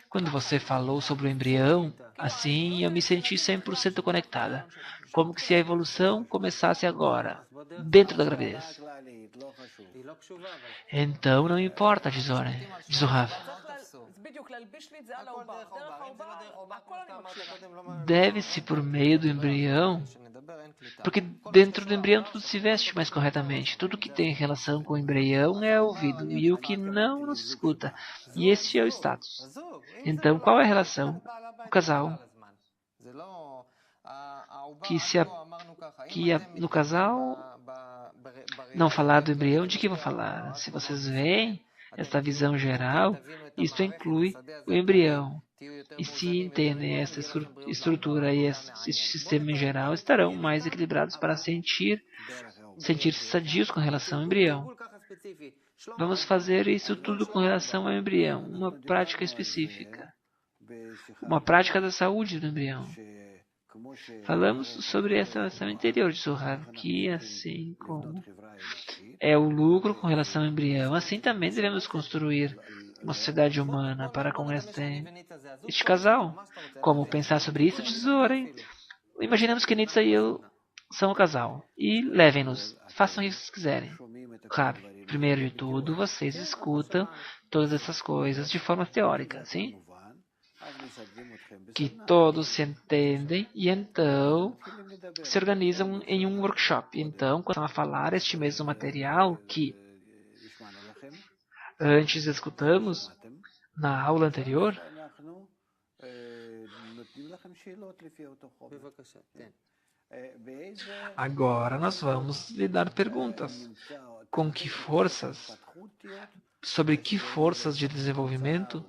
quando você falou sobre o embrião, assim eu me senti 100% conectada. Como que se a evolução começasse agora, dentro da gravidez. Então não importa, diz o Rav. Deve-se por meio do embrião, porque dentro do embrião tudo se veste mais corretamente. Tudo que tem relação com o embrião é ouvido, e o que não se escuta. E esse é o status. Então, qual é a relação? O casal, no casal, não falar do embrião, de que vou falar? Se vocês veem esta visão geral, isto inclui o embrião. E se entendem essa estrutura e este sistema em geral, estarão mais equilibrados para sentir-se sadios com relação ao embrião. Vamos fazer isso tudo com relação ao embrião, uma prática específica, uma prática da saúde do embrião. Falamos sobre essa relação interior de Zohar, que assim como é o lucro com relação ao embrião, assim também devemos construir uma sociedade humana para com este casal. Como pensar sobre isso, tesourem? Imaginemos que Nitsa e eu são o casal. E levem-nos. Façam o que vocês quiserem. Rabi, primeiro de tudo, vocês escutam todas essas coisas de forma teórica, sim? Que todos se entendem e então se organizam em um workshop. Então, começam a falar este mesmo material que antes escutamos na aula anterior. Agora nós vamos lhe dar perguntas. Com que forças? Sobre que forças de desenvolvimento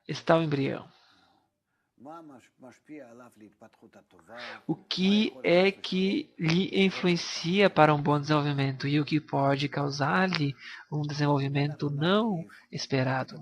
está o embrião? O que é que lhe influencia para um bom desenvolvimento e o que pode causar-lhe um desenvolvimento não esperado?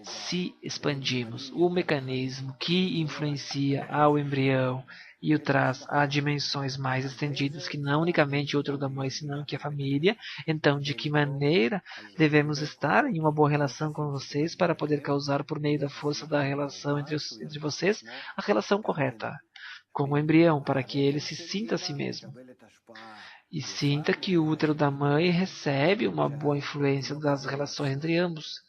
Se expandirmos o mecanismo que influencia ao embrião e o traz a dimensões mais estendidas que não unicamente o útero da mãe, senão que a família, então de que maneira devemos estar em uma boa relação com vocês para poder causar por meio da força da relação entre vocês a relação correta com o embrião, para que ele se sinta a si mesmo e sinta que o útero da mãe recebe uma boa influência das relações entre ambos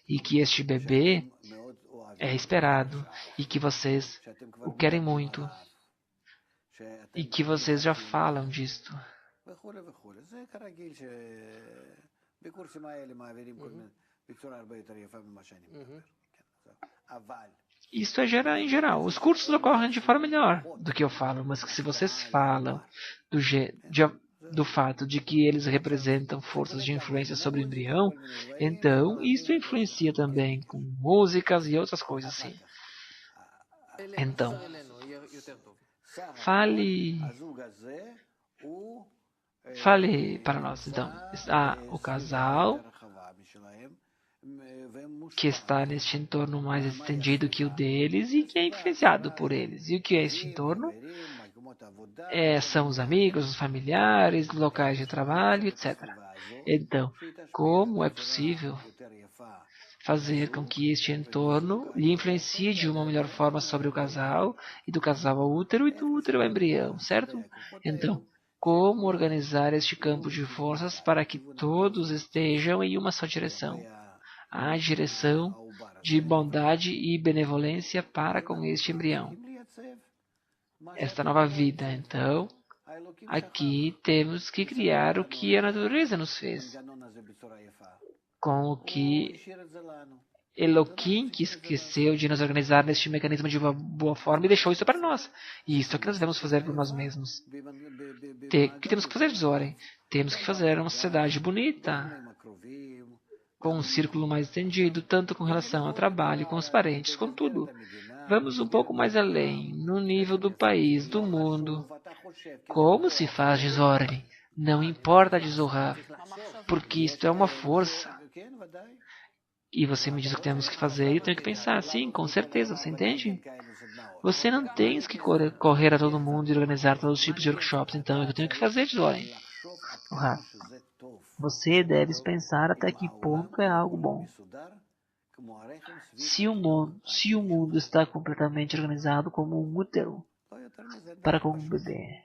e que este bebê é esperado e que vocês o querem muito e que vocês já falam disto. Isso é em geral. Os cursos ocorrem de forma melhor do que eu falo, mas que se vocês falam do fato de que eles representam forças de influência sobre o embrião, então isso influencia também com músicas e outras coisas assim. Então, fale para nós. Então, está o casal que está neste entorno mais estendido que o deles e que é influenciado por eles. E o que é este entorno? São os amigos, os familiares, locais de trabalho, etc. Então, como é possível fazer com que este entorno lhe influencie de uma melhor forma sobre o casal, e do casal ao útero, e do útero ao embrião, certo? Então, como organizar este campo de forças para que todos estejam em uma só direção? A direção de bondade e benevolência para com este embrião. Esta nova vida, então, aqui temos que criar o que a natureza nos fez, com o que Elohim, que esqueceu de nos organizar neste mecanismo de uma boa forma e deixou isso para nós. E isso é o que nós devemos fazer por nós mesmos. O que temos que fazer, Zoren? Temos que fazer uma sociedade bonita, com um círculo mais estendido, tanto com relação ao trabalho, com os parentes, com tudo. Vamos um pouco mais além, no nível do país, do mundo. Como se faz, Zoren? Não importa, Zohar, porque isto é uma força. E você me diz o que temos que fazer e eu tenho que pensar. Sim, com certeza, você entende? Você não tem que correr a todo mundo e organizar todos os tipos de workshops. Então, eu tenho que fazer, Zoren. Você deve pensar até que ponto é algo bom. Se o mundo está completamente organizado como um útero para com um bebê,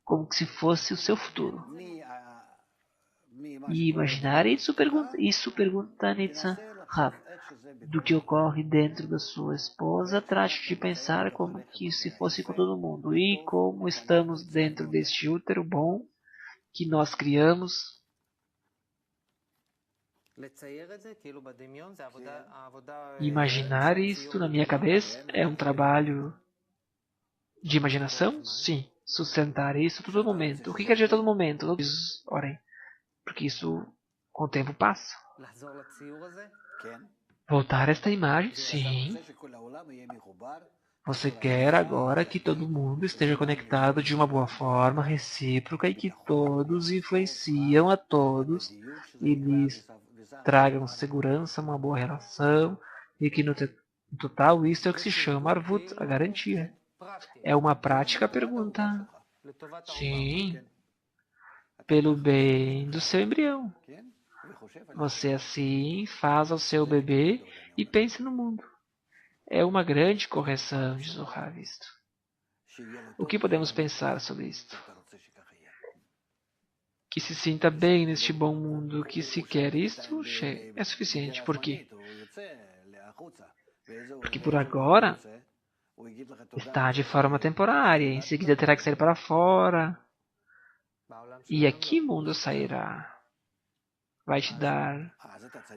como se fosse o seu futuro. E imaginar isso pergunta Nitsa Rav, do que ocorre dentro da sua esposa, trate de pensar como que se fosse com todo mundo e como estamos dentro deste útero bom que nós criamos. Imaginar isto na minha cabeça é um trabalho de imaginação? Sim. Sustentar isso a todo momento. O que quer dizer todo momento? Orem. Porque isso com o tempo passa. Voltar a esta imagem? Sim. Você quer agora que todo mundo esteja conectado de uma boa forma, recíproca, e que todos influenciam a todos e lhes tragam segurança, uma boa relação, e que no total isso é o que se chama Arvut, a garantia. É uma prática pergunta. Sim. Pelo bem do seu embrião. Você assim faz ao seu bebê e pense no mundo. É uma grande correção, diz o Ravisto. O que podemos pensar sobre isto? Que se sinta bem neste bom mundo, que se quer isto, é suficiente. Por quê? Porque por agora está de forma temporária, em seguida terá que sair para fora. E a que mundo sairá? Vai te dar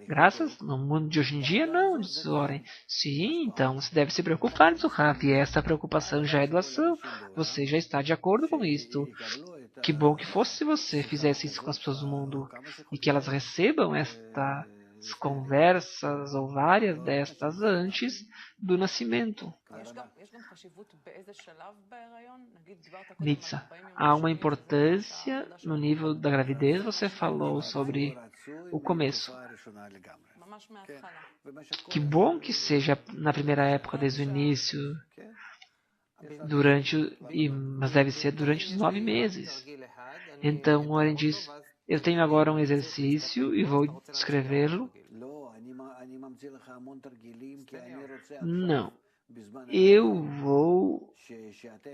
graças no mundo de hoje em dia? Não, diz Oren. Sim, então você deve se preocupar, diz o Rav. E essa preocupação já é doação. Você já está de acordo com isto. Que bom que fosse se você fizesse isso com as pessoas do mundo e que elas recebam estas conversas ou várias destas antes do nascimento. Nitsa, há uma importância no nível da gravidez. Você falou sobre o começo. Que bom que seja na primeira época, desde o início, mas deve ser durante os 9 meses. Então, Oren diz, eu tenho agora um exercício e vou descrevê-lo. Não. Eu vou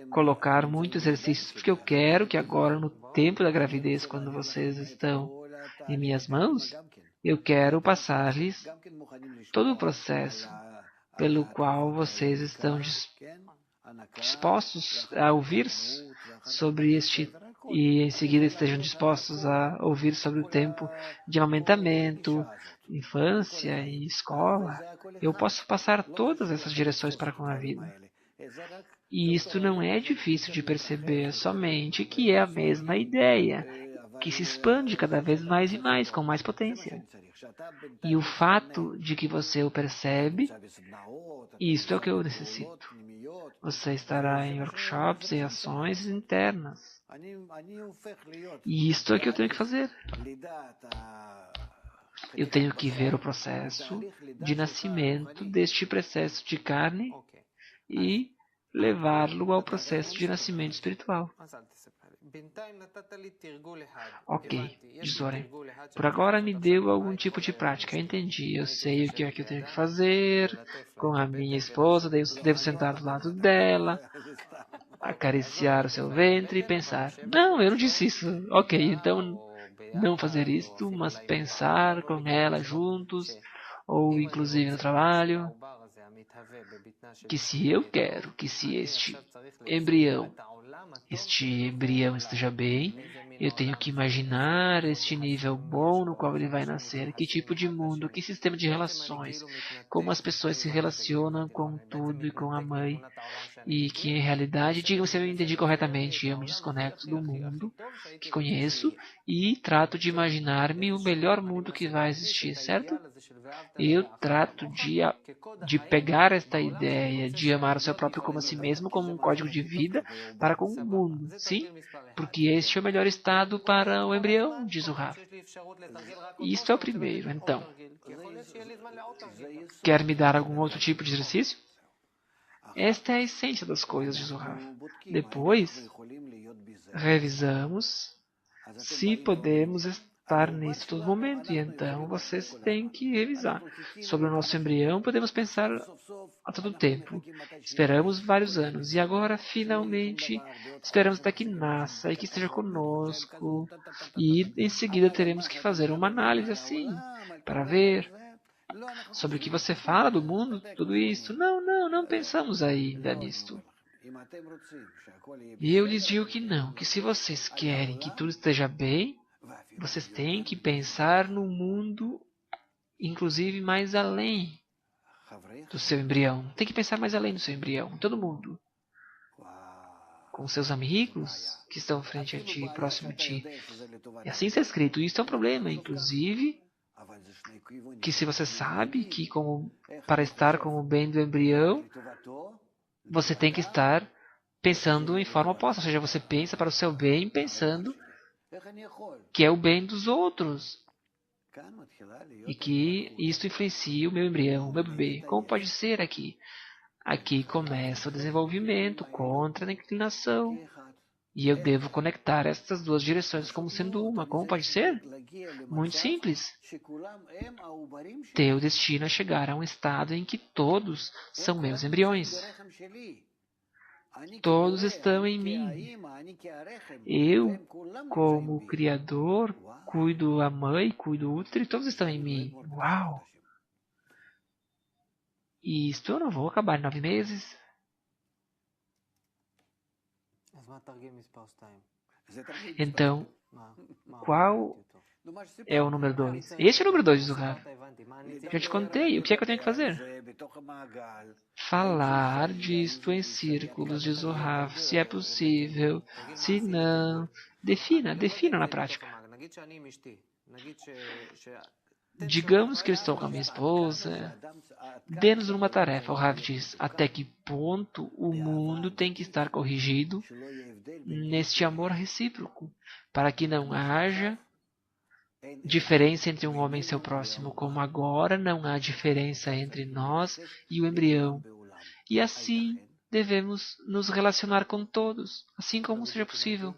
colocar muitos exercícios, porque eu quero que agora, no tempo da gravidez, quando vocês estão em minhas mãos, eu quero passar-lhes todo o processo pelo qual vocês estão dispostos a ouvir sobre este, e em seguida estejam dispostos a ouvir sobre o tempo de amamentamento, infância e escola. Eu posso passar todas essas direções para com a vida. E isto não é difícil de perceber, somente que é a mesma ideia, que se expande cada vez mais e mais, com mais potência. E o fato de que você o percebe, isto é o que eu necessito. Você estará em workshops e ações internas. E isto é o que eu tenho que fazer. Eu tenho que ver o processo de nascimento deste processo de carne e levá-lo ao processo de nascimento espiritual. Ok, diz Oren. Por agora me deu algum tipo de prática. Entendi. Eu sei o que é que eu tenho que fazer com a minha esposa. Devo sentar do lado dela, acariciar o seu ventre e pensar. Não, eu não disse isso. Ok, então não fazer isto, mas pensar com ela juntos, ou inclusive no trabalho, que se eu quero que se este embrião esteja bem, eu tenho que imaginar este nível bom no qual ele vai nascer, que tipo de mundo, que sistema de relações, como as pessoas se relacionam com tudo e com a mãe, e que em realidade, digam se eu entendi corretamente, eu me desconecto do mundo que conheço e trato de imaginar-me o melhor mundo que vai existir, certo? Eu trato de pegar esta ideia de amar o seu próprio como a si mesmo como um código de vida para com o mundo, sim? Porque este é o melhor estado para o embrião, diz o Rav. Isto é o primeiro, então. Quer me dar algum outro tipo de exercício? Esta é a essência das coisas, diz o Rav. Depois, revisamos se podemos estar nisso todo momento. E então vocês têm que revisar. Sobre o nosso embrião, podemos pensar a todo tempo. Esperamos vários anos. E agora, finalmente, esperamos até que nasça e que esteja conosco. E em seguida teremos que fazer uma análise assim, para ver sobre o que você fala do mundo, tudo isso. Não pensamos ainda nisto. E eu lhes digo que não, que se vocês querem que tudo esteja bem, vocês têm que pensar no mundo, inclusive mais além do seu embrião. Tem que pensar mais além do seu embrião, todo mundo. Com seus amigos que estão frente a ti, próximo a ti. E assim está escrito. Isso é um problema, inclusive, que se você sabe que para estar com o bem do embrião, você tem que estar pensando em forma oposta. Ou seja, você pensa para o seu bem pensando que é o bem dos outros. E que isto influencia o meu embrião, o meu bebê. Como pode ser aqui? Aqui começa o desenvolvimento contra a inclinação. E eu devo conectar essas duas direções como sendo uma. Como pode ser? Muito simples. Teu destino é chegar a um estado em que todos são meus embriões. Todos estão em mim. Eu, como Criador, cuido a mãe, cuido o útero e todos estão em mim. Uau! E isto eu não vou acabar em 9 meses. Então, qual é o número 2? Este é o número 2, diz o Rav. Já te contei. O que é que eu tenho que fazer? Falar disto em círculos, diz o Rav, se é possível. Se não, defina na prática. Digamos que eu estou com a minha esposa. Dê-nos uma tarefa, o Rav diz. Até que ponto o mundo tem que estar corrigido neste amor recíproco, para que não haja diferença entre um homem e seu próximo, como agora não há diferença entre nós e o embrião. E assim devemos nos relacionar com todos, assim como seja possível.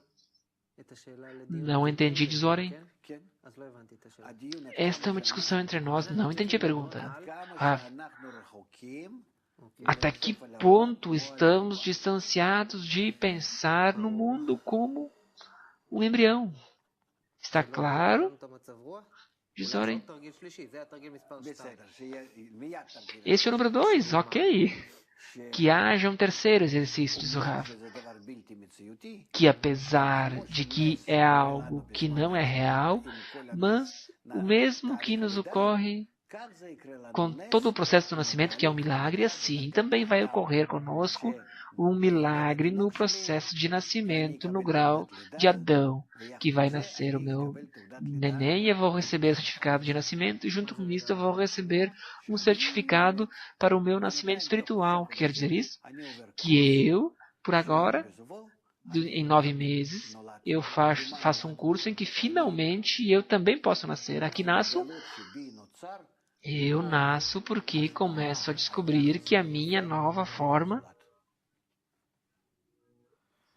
Não entendi, diz Oren. Esta é uma discussão entre nós. Não entendi a pergunta. Até que ponto estamos distanciados de pensar no mundo como um embrião? Está claro? Diz Oren. Este é o número 2, ok. Que haja um terceiro exercício, diz o Rav. Que apesar de que é algo que não é real, mas o mesmo que nos ocorre com todo o processo do nascimento, que é um milagre, assim também vai ocorrer conosco um milagre no processo de nascimento, no grau de Adão, que vai nascer o meu neném e eu vou receber o certificado de nascimento, e junto com isso eu vou receber um certificado para o meu nascimento espiritual. O que quer dizer isso? Que eu, por agora, em 9 meses, eu faço um curso em que finalmente eu também posso nascer. Aqui nasço. Eu nasço porque começo a descobrir que a minha nova forma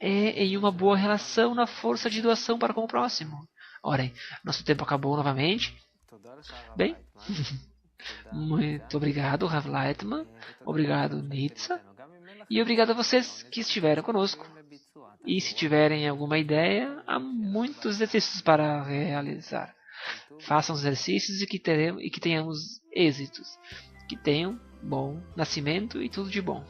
é em uma boa relação na força de doação para com o próximo. Orem, nosso tempo acabou novamente. Bem, muito obrigado, Rav Lightman. Obrigado, Nitsa. E obrigado a vocês que estiveram conosco. E se tiverem alguma ideia, há muitos exercícios para realizar. Façam os exercícios e que tenhamos êxitos. Que tenham bom nascimento e tudo de bom.